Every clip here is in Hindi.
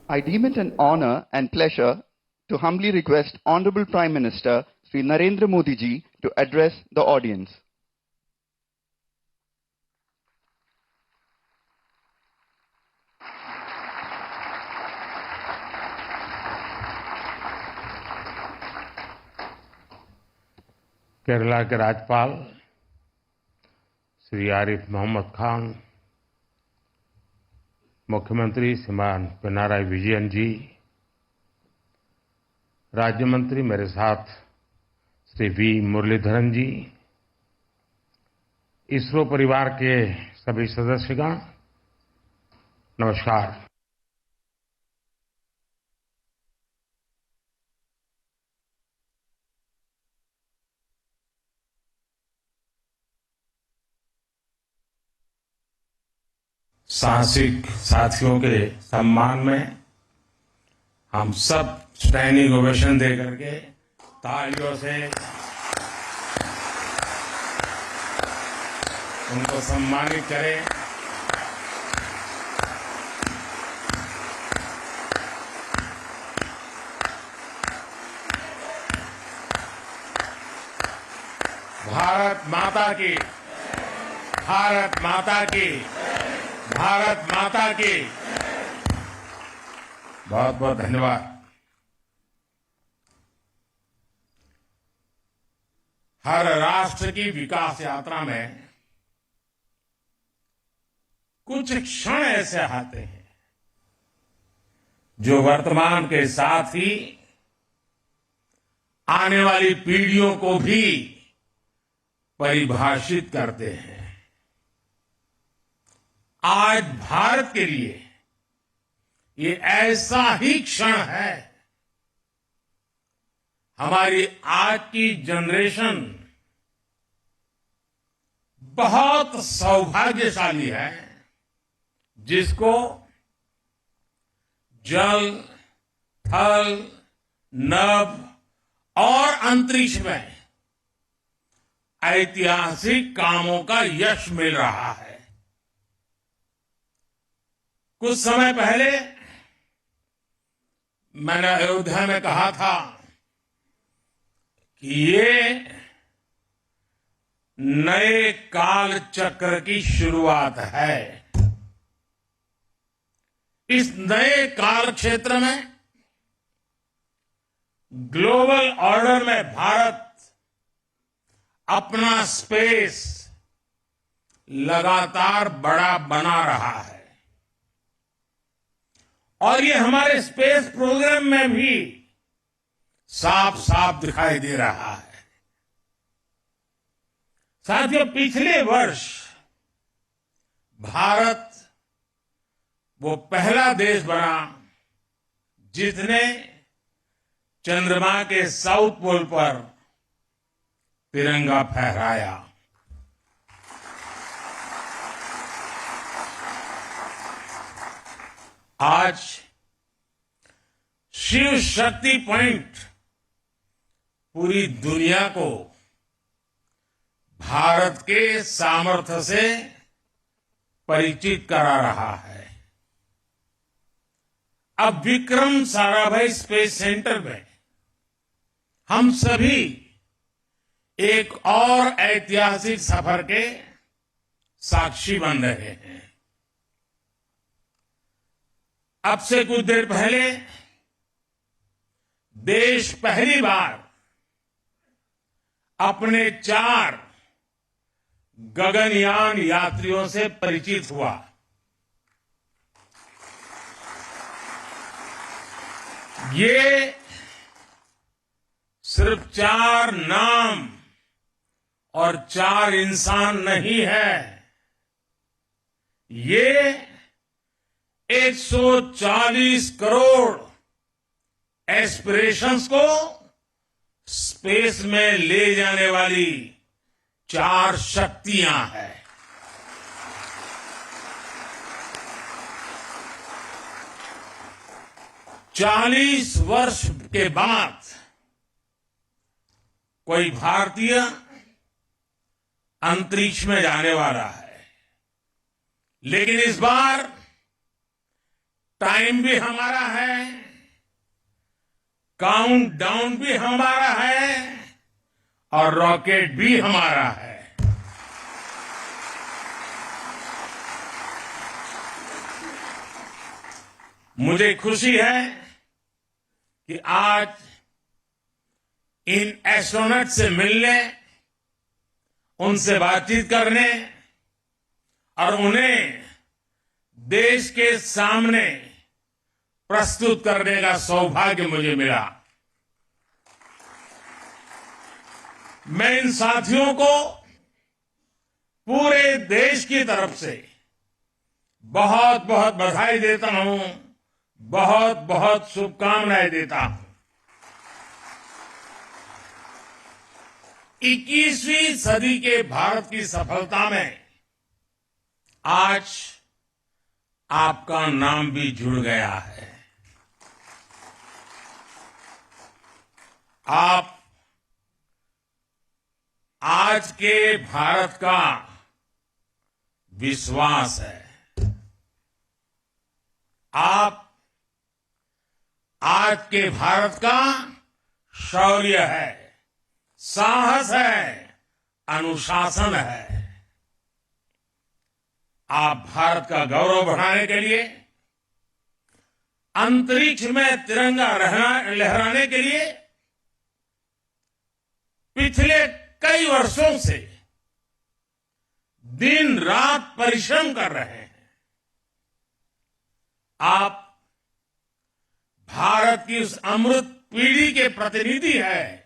I deem it an honor and pleasure to humbly request Honorable Prime Minister Sri Narendra Modi ji to address the audience. Kerala के राज्यपाल श्री आरिफ मोहम्मद खान, मुख्यमंत्री श्रीमान पिनाराई विजयन जी, राज्य मंत्री मेरे साथ श्री वी मुरलीधरन जी, इसरो परिवार के सभी सदस्यगण, नमस्कार। साहसिक साथियों के सम्मान में हम सब स्टैंडिंग ओवेशन दे करके तालियों से उनको सम्मानित करें। भारत माता की, भारत माता की, भारत माता की। बहुत बहुत धन्यवाद। हर राष्ट्र की विकास यात्रा में कुछ क्षण ऐसे आते हैं जो वर्तमान के साथ ही आने वाली पीढ़ियों को भी परिभाषित करते हैं। आज भारत के लिए ये ऐसा ही क्षण है। हमारी आज की जनरेशन बहुत सौभाग्यशाली है जिसको जल, थल, नभ और अंतरिक्ष में ऐतिहासिक कामों का यश मिल रहा है। कुछ समय पहले मैंने अयोध्या में कहा था कि ये नए काल चक्र की शुरुआत है। इस नए काल क्षेत्र में ग्लोबल ऑर्डर में भारत अपना स्पेस लगातार बड़ा बना रहा है और ये हमारे स्पेस प्रोग्राम में भी साफ साफ दिखाई दे रहा है। साथियों, पिछले वर्ष भारत वो पहला देश बना जिसने चंद्रमा के साउथ पोल पर तिरंगा फहराया। आज शिव शक्ति पॉइंट पूरी दुनिया को भारत के सामर्थ्य से परिचित करा रहा है। अब विक्रम साराभाई स्पेस सेंटर में हम सभी एक और ऐतिहासिक सफर के साक्षी बन रहे हैं। अब से कुछ देर पहले देश पहली बार अपने 4 गगनयान यात्रियों से परिचित हुआ। ये सिर्फ 4 नाम और 4 इंसान नहीं है, ये 140 करोड़ एस्पिरेशंस को स्पेस में ले जाने वाली 4 शक्तियां हैं। चालीस वर्ष के बाद कोई भारतीय अंतरिक्ष में जाने वाला है, लेकिन इस बार टाइम भी हमारा है, काउंट डाउन भी हमारा है और रॉकेट भी हमारा है। मुझे खुशी है कि आज इन एस्ट्रोनॉट से मिलने, उनसे बातचीत करने और उन्हें देश के सामने प्रस्तुत करने का सौभाग्य मुझे मिला। मैं इन साथियों को पूरे देश की तरफ से बहुत बहुत बधाई देता हूं, बहुत बहुत शुभकामनाएं देता हूं। 21वीं सदी के भारत की सफलता में आज आपका नाम भी जुड़ गया है। आप आज के भारत का विश्वास है। आप आज के भारत का शौर्य है, साहस है, अनुशासन है। आप भारत का गौरव बढ़ाने के लिए, अंतरिक्ष में तिरंगा लहराने के लिए पिछले कई वर्षों से दिन रात परिश्रम कर रहे हैं। आप भारत की उस अमृत पीढ़ी के प्रतिनिधि हैं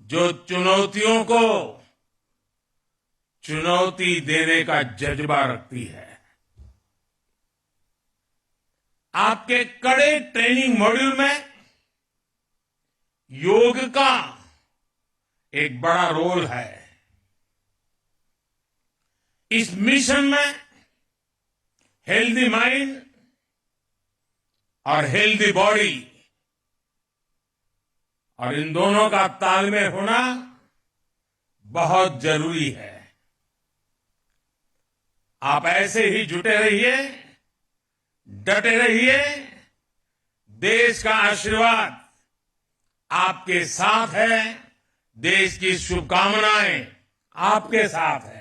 जो चुनौतियों को चुनौती देने का जज्बा रखती है। आपके कड़े ट्रेनिंग मॉड्यूल में योग का एक बड़ा रोल है। इस मिशन में हेल्दी माइंड और हेल्दी बॉडी और इन दोनों का तालमेल होना बहुत जरूरी है। आप ऐसे ही जुटे रहिए, डटे रहिए। देश का आशीर्वाद आपके साथ है, देश की शुभकामनाएं आपके साथ है।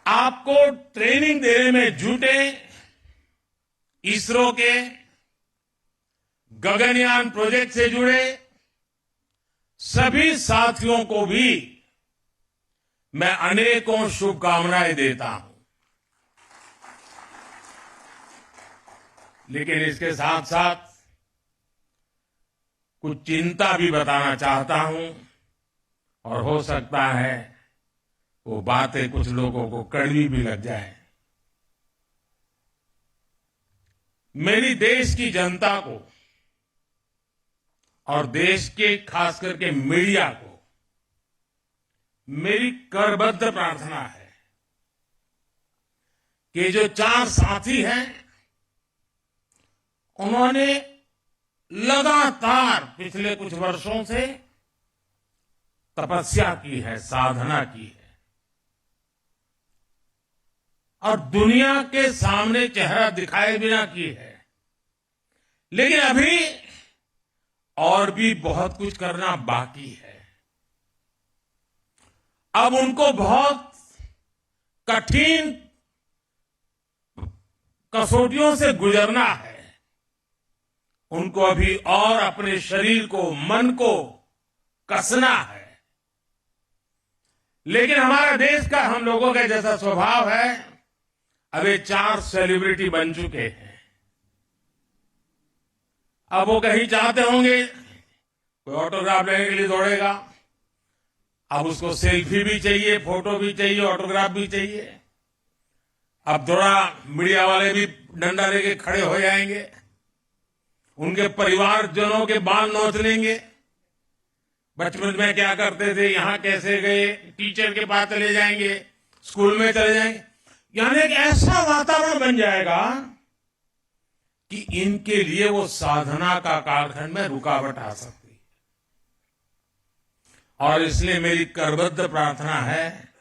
आपको ट्रेनिंग देने में जुटे इसरो के गगनयान प्रोजेक्ट से जुड़े सभी साथियों को भी मैं अनेकों शुभकामनाएं देता हूं। लेकिन इसके साथ साथ कुछ चिंता भी बताना चाहता हूं और हो सकता है वो बातें कुछ लोगों को कड़वी भी लग जाए। मेरी देश की जनता को और देश के खास करके मीडिया को मेरी करबद्ध प्रार्थना है कि जो 4 साथी हैं उन्होंने लगातार पिछले कुछ वर्षों से तपस्या की है, साधना की है और दुनिया के सामने चेहरा दिखाए बिना की है। लेकिन अभी और भी बहुत कुछ करना बाकी है। अब उनको बहुत कठिन कसौटियों से गुजरना है। उनको अभी और अपने शरीर को, मन को कसना है। लेकिन हमारा देश का, हम लोगों का जैसा स्वभाव है, अब ये 4 सेलिब्रिटी बन चुके हैं। अब वो कहीं चाहते होंगे, कोई ऑटोग्राफ लेने के लिए दौड़ेगा। अब उसको सेल्फी भी चाहिए, फोटो भी चाहिए, ऑटोग्राफ भी चाहिए। अब थोड़ा मीडिया वाले भी डंडा लेके खड़े हो जाएंगे, उनके परिवारजनों के बाल नोच लेंगे। बचपन में क्या करते थे, यहां कैसे गए, टीचर के पास चले जाएंगे, स्कूल में चले जाएंगे। यानी एक ऐसा वातावरण बन जाएगा कि इनके लिए वो साधना का कालखंड में रुकावट आ सकती है। और इसलिए मेरी करबद्ध प्रार्थना है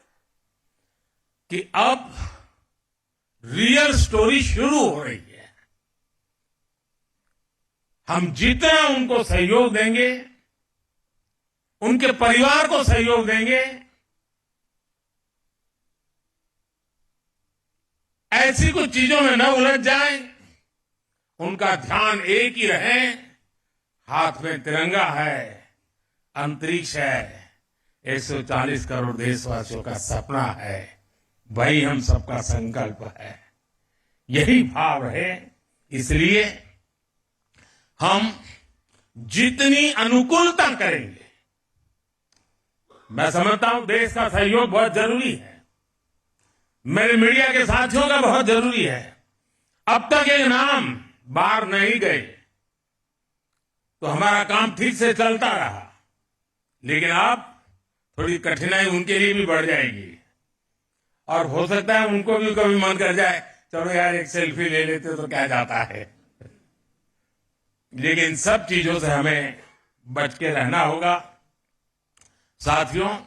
कि अब रियल स्टोरी शुरू हो रही है। हम जितना उनको सहयोग देंगे, उनके परिवार को सहयोग देंगे, ऐसी कुछ चीजों में न उलझ जाएं, उनका ध्यान एक ही रहे, हाथ में तिरंगा है, अंतरिक्ष है, 140 करोड़ देशवासियों का सपना है, वही हम सबका संकल्प है। यही भाव है। इसलिए हम जितनी अनुकूलता करेंगे, मैं समझता हूं देश का सहयोग बहुत जरूरी है, मेरे मीडिया के साथियों का बहुत जरूरी है। अब तक ये नाम बाहर नहीं गए तो हमारा काम ठीक से चलता रहा, लेकिन अब थोड़ी कठिनाई उनके लिए भी बढ़ जाएगी और हो सकता है उनको भी कभी मन कर जाए, चलो यार एक सेल्फी ले लेते तो क्या जाता है। लेकिन सब चीजों से हमें बच के रहना होगा। साथियों,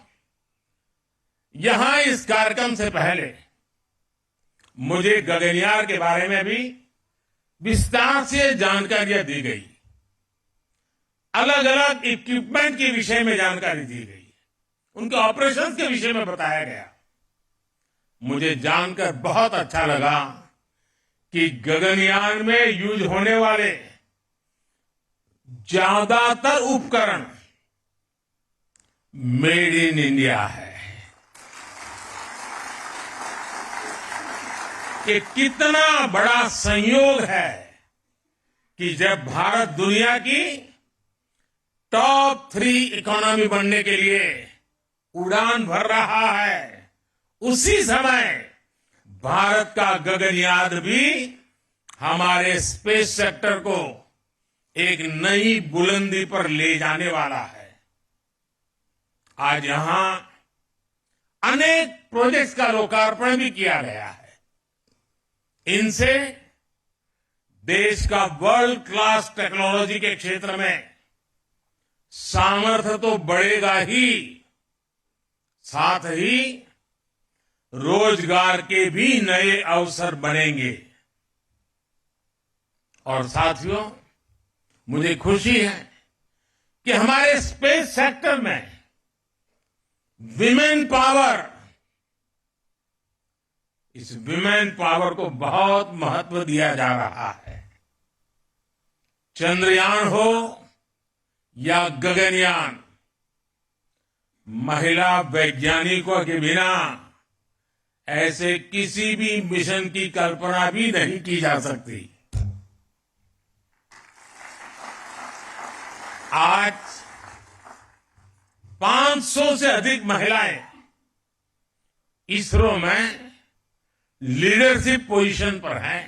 यहां इस कार्यक्रम से पहले मुझे गगनयान के बारे में भी विस्तार से जानकारियां दी गई, अलग अलग इक्विपमेंट के विषय में जानकारी दी गई, उनके ऑपरेशन के विषय में बताया गया। मुझे जानकर बहुत अच्छा लगा कि गगनयान में यूज होने वाले ज्यादातर उपकरण मेड इन इंडिया है। कि कितना बड़ा संयोग है कि जब भारत दुनिया की टॉप 3 इकोनॉमी बनने के लिए उड़ान भर रहा है, उसी समय भारत का गगनयान भी हमारे स्पेस सेक्टर को एक नई बुलंदी पर ले जाने वाला है। आज यहां अनेक प्रोजेक्ट्स का लोकार्पण भी किया गया है। इनसे देश का वर्ल्ड क्लास टेक्नोलॉजी के क्षेत्र में सामर्थ्य तो बढ़ेगा ही, साथ ही रोजगार के भी नए अवसर बनेंगे। और साथियों, मुझे खुशी है कि हमारे स्पेस सेक्टर में विमेन पावर, इस विमेन पावर को बहुत महत्व दिया जा रहा है। चंद्रयान हो या गगनयान, महिला वैज्ञानिकों के बिना ऐसे किसी भी मिशन की कल्पना भी नहीं की जा सकती। आज 500 से अधिक महिलाएं इसरो में लीडरशिप पोजीशन पर हैं।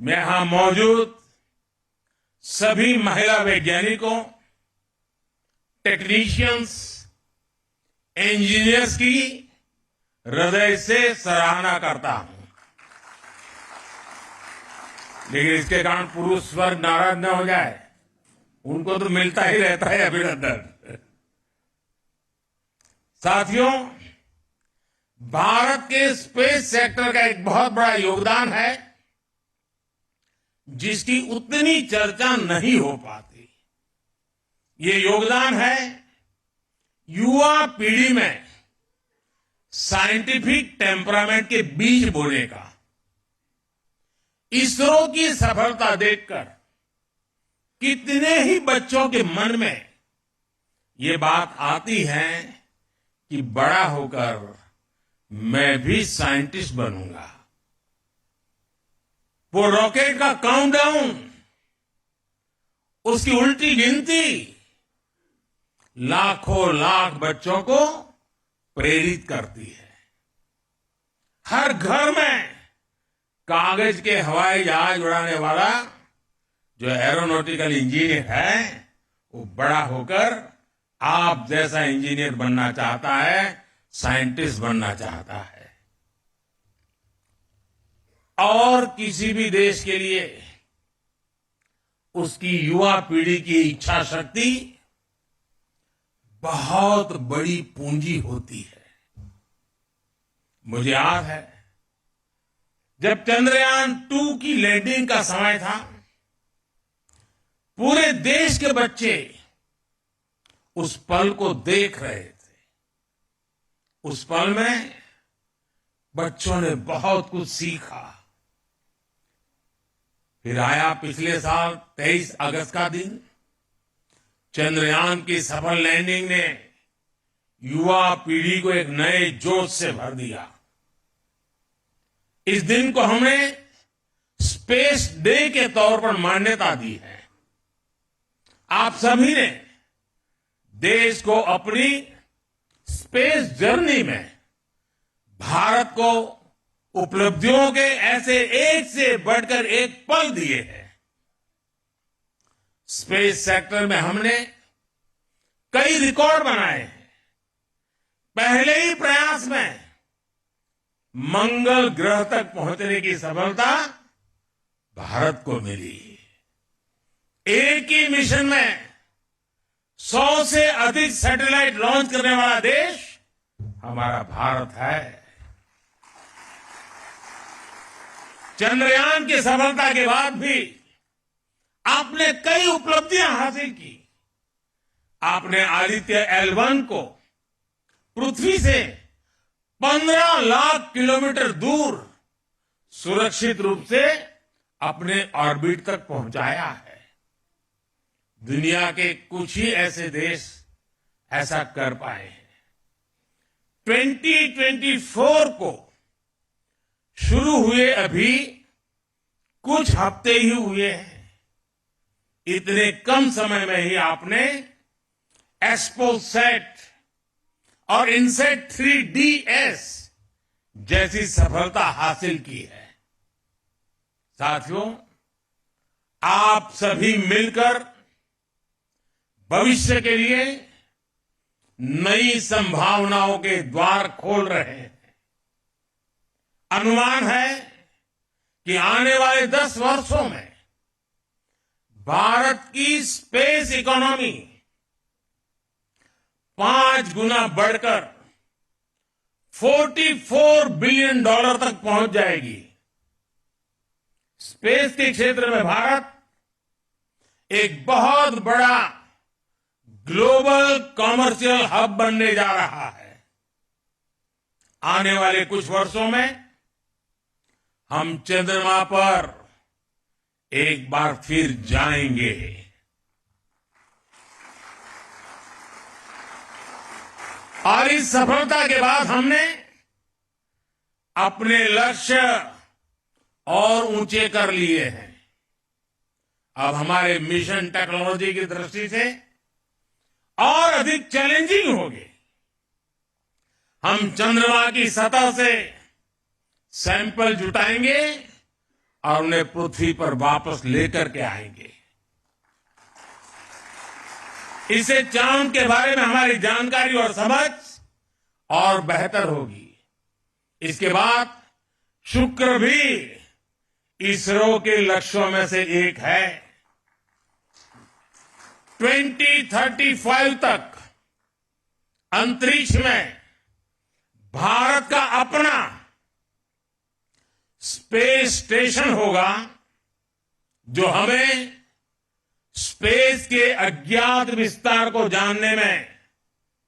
मैं यहां मौजूद सभी महिला वैज्ञानिकों, टेक्नीशियंस, इंजीनियर्स की हृदय से सराहना करता हूं। लेकिन इसके कारण पुरुष वर्ग नाराज न हो जाए, उनको तो मिलता ही रहता है अभिनंदन। साथियों, भारत के स्पेस सेक्टर का एक बहुत बड़ा योगदान है जिसकी उतनी चर्चा नहीं हो पाती। ये योगदान है युवा पीढ़ी में साइंटिफिक टेम्परामेंट के बीज बोने का। इसरो की सफलता देखकर कितने ही बच्चों के मन में ये बात आती है कि बड़ा होकर मैं भी साइंटिस्ट बनूंगा। वो रॉकेट का काउंटडाउन, उसकी उल्टी गिनती लाखों लाख बच्चों को प्रेरित करती है। हर घर में कागज के हवाई जहाज उड़ाने वाला जो एरोनॉटिकल इंजीनियर है, वो बड़ा होकर आप जैसा इंजीनियर बनना चाहता है, साइंटिस्ट बनना चाहता है। और किसी भी देश के लिए उसकी युवा पीढ़ी की इच्छा शक्ति बहुत बड़ी पूंजी होती है। मुझे याद है जब चंद्रयान 2 की लैंडिंग का समय था, पूरे देश के बच्चे उस पल को देख रहे थे। उस पल में बच्चों ने बहुत कुछ सीखा। फिर आया पिछले साल 23 अगस्त का दिन। चंद्रयान की सफल लैंडिंग ने युवा पीढ़ी को एक नए जोश से भर दिया। इस दिन को हमने स्पेस डे के तौर पर मान्यता दी है। आप सभी ने देश को अपनी स्पेस जर्नी में भारत को उपलब्धियों के ऐसे एक से बढ़कर एक पल दिए हैं। स्पेस सेक्टर में हमने कई रिकॉर्ड बनाए हैं। पहले ही प्रयास में मंगल ग्रह तक पहुंचने की सफलता भारत को मिली। एक ही मिशन में 100 से अधिक सैटेलाइट लॉन्च करने वाला देश हमारा भारत है। चंद्रयान की सफलता के बाद भी आपने कई उपलब्धियां हासिल की। आपने आदित्य L1 को पृथ्वी से 15 लाख किलोमीटर दूर सुरक्षित रूप से अपने ऑर्बिट तक पहुंचाया है। दुनिया के कुछ ही ऐसे देश ऐसा कर पाए हैं। 2024 को शुरू हुए अभी कुछ हफ्ते ही हुए हैं। इतने कम समय में ही आपने एस्पोसेट और इनसेट 3DS जैसी सफलता हासिल की है। साथियों, आप सभी मिलकर भविष्य के लिए नई संभावनाओं के द्वार खोल रहे हैं। अनुमान है कि आने वाले 10 वर्षों में भारत की स्पेस इकोनॉमी 5 गुना बढ़कर $44 बिलियन तक पहुंच जाएगी। स्पेस के क्षेत्र में भारत एक बहुत बड़ा ग्लोबल कॉमर्शियल हब बनने जा रहा है। आने वाले कुछ वर्षों में हम चंद्रमा पर एक बार फिर जाएंगे। और इस सफलता के बाद हमने अपने लक्ष्य और ऊंचे कर लिए हैं। अब हमारे मिशन टेक्नोलॉजी की दृष्टि से और अधिक चैलेंजिंग होगी। हम चंद्रमा की सतह से सैंपल जुटाएंगे और उन्हें पृथ्वी पर वापस लेकर के आएंगे। इससे चांद के बारे में हमारी जानकारी और समझ और बेहतर होगी। इसके बाद शुक्र भी इसरो के लक्ष्यों में से एक है। 2035 तक अंतरिक्ष में भारत का अपना स्पेस स्टेशन होगा, जो हमें स्पेस के अज्ञात विस्तार को जानने में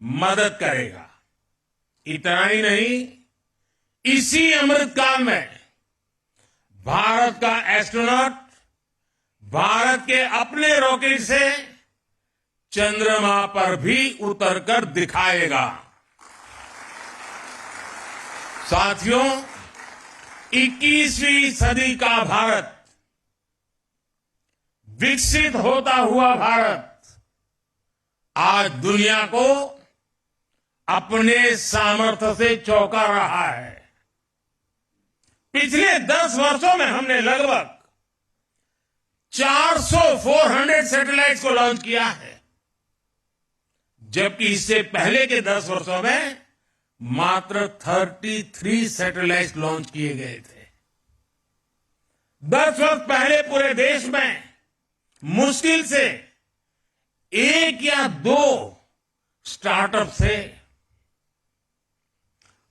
मदद करेगा। इतना ही नहीं, इसी अमृतकाल में भारत का एस्ट्रोनॉट भारत के अपने रॉकेट से चंद्रमा पर भी उतरकर दिखाएगा। साथियों, 21वीं सदी का भारत, विकसित होता हुआ भारत, आज दुनिया को अपने सामर्थ्य से चौंका रहा है। पिछले 10 वर्षों में हमने लगभग 400 सैटेलाइट्स को लॉन्च किया है, जबकि इससे पहले के 10 वर्षों में मात्र 33 सैटेलाइट लॉन्च किए गए थे। 10 वर्ष पहले पूरे देश में मुश्किल से 1 या 2 स्टार्टअप थे।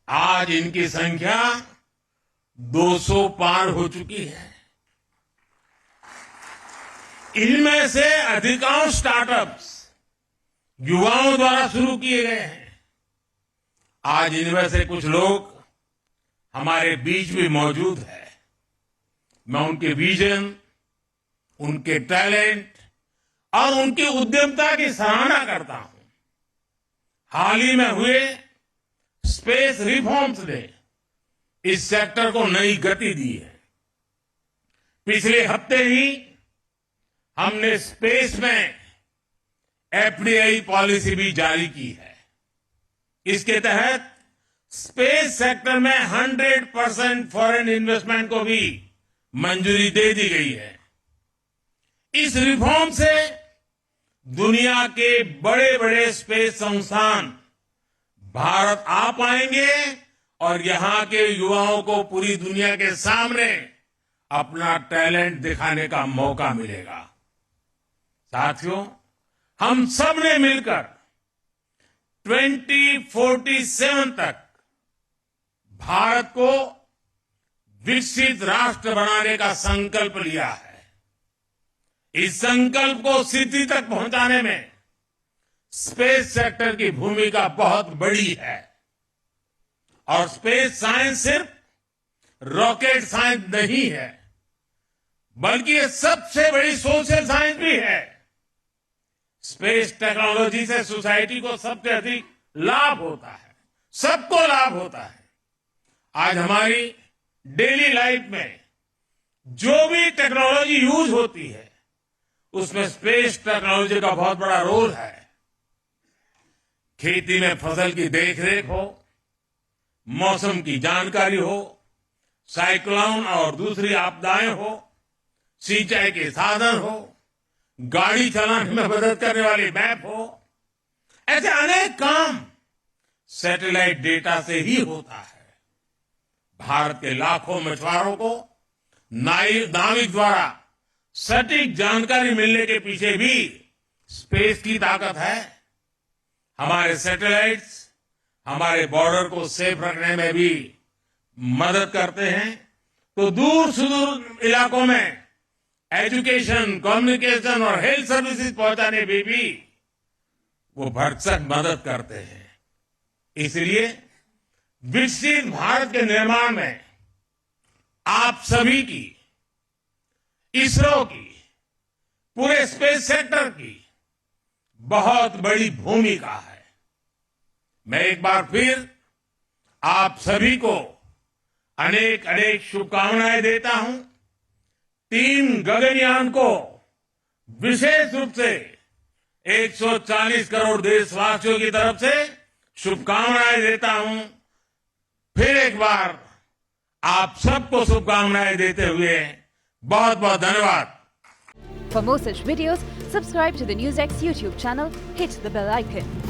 आज इनकी संख्या 200 पार हो चुकी है। इनमें से अधिकांश स्टार्टअप्स युवाओं द्वारा शुरू किए गए हैं। आज इनमें से कुछ लोग हमारे बीच भी मौजूद है। मैं उनके विजन, उनके टैलेंट और उनकी उद्यमता की सराहना करता हूं। हाल ही में हुए स्पेस रिफॉर्म्स ने इस सेक्टर को नई गति दी है। पिछले हफ्ते ही हमने स्पेस में एफडीआई पॉलिसी भी जारी की है। इसके तहत स्पेस सेक्टर में 100% फॉरेन इन्वेस्टमेंट को भी मंजूरी दे दी गई है। इस रिफॉर्म से दुनिया के बड़े बड़े स्पेस संस्थान भारत आ पाएंगे और यहां के युवाओं को पूरी दुनिया के सामने अपना टैलेंट दिखाने का मौका मिलेगा। साथियों, हम सब ने मिलकर 2047 तक भारत को विकसित राष्ट्र बनाने का संकल्प लिया है। इस संकल्प को सिद्धि तक पहुंचाने में स्पेस सेक्टर की भूमिका बहुत बड़ी है। और स्पेस साइंस सिर्फ रॉकेट साइंस नहीं है, बल्कि ये सबसे बड़ी सोशल साइंस भी है। स्पेस टेक्नोलॉजी से सोसाइटी को सबसे अधिक लाभ होता है, सबको लाभ होता है। आज हमारी डेली लाइफ में जो भी टेक्नोलॉजी यूज होती है, उसमें स्पेस टेक्नोलॉजी का बहुत बड़ा रोल है। खेती में फसल की देखरेख हो, मौसम की जानकारी हो, साइक्लोन और दूसरी आपदाएं हो, सिंचाई के साधन हो, गाड़ी चलाने में मदद करने वाली मैप हो, ऐसे अनेक काम सैटेलाइट डेटा से ही होता है। भारत के लाखों मछुआरों को नाविक द्वारा सटीक जानकारी मिलने के पीछे भी स्पेस की ताकत है। हमारे सैटेलाइट्स हमारे बॉर्डर को सेफ रखने में भी मदद करते हैं, तो दूर सुदूर इलाकों में एजुकेशन, कम्युनिकेशन और हेल्थ सर्विसेज पहुंचाने में भी वो भरसक मदद करते हैं। इसलिए विकसित भारत के निर्माण में आप सभी की, इसरो की, पूरे स्पेस सेक्टर की बहुत बड़ी भूमिका है। मैं एक बार फिर आप सभी को अनेक अनेक शुभकामनाएं देता हूं। टीम गगनयान को विशेष रूप से 140 करोड़ देशवासियों की तरफ से शुभकामनाएं देता हूं। फिर एक बार आप सबको शुभकामनाएं देते हुए बहुत बहुत धन्यवाद। For more such videos, subscribe to the NewsX YouTube channel, hit the bell icon.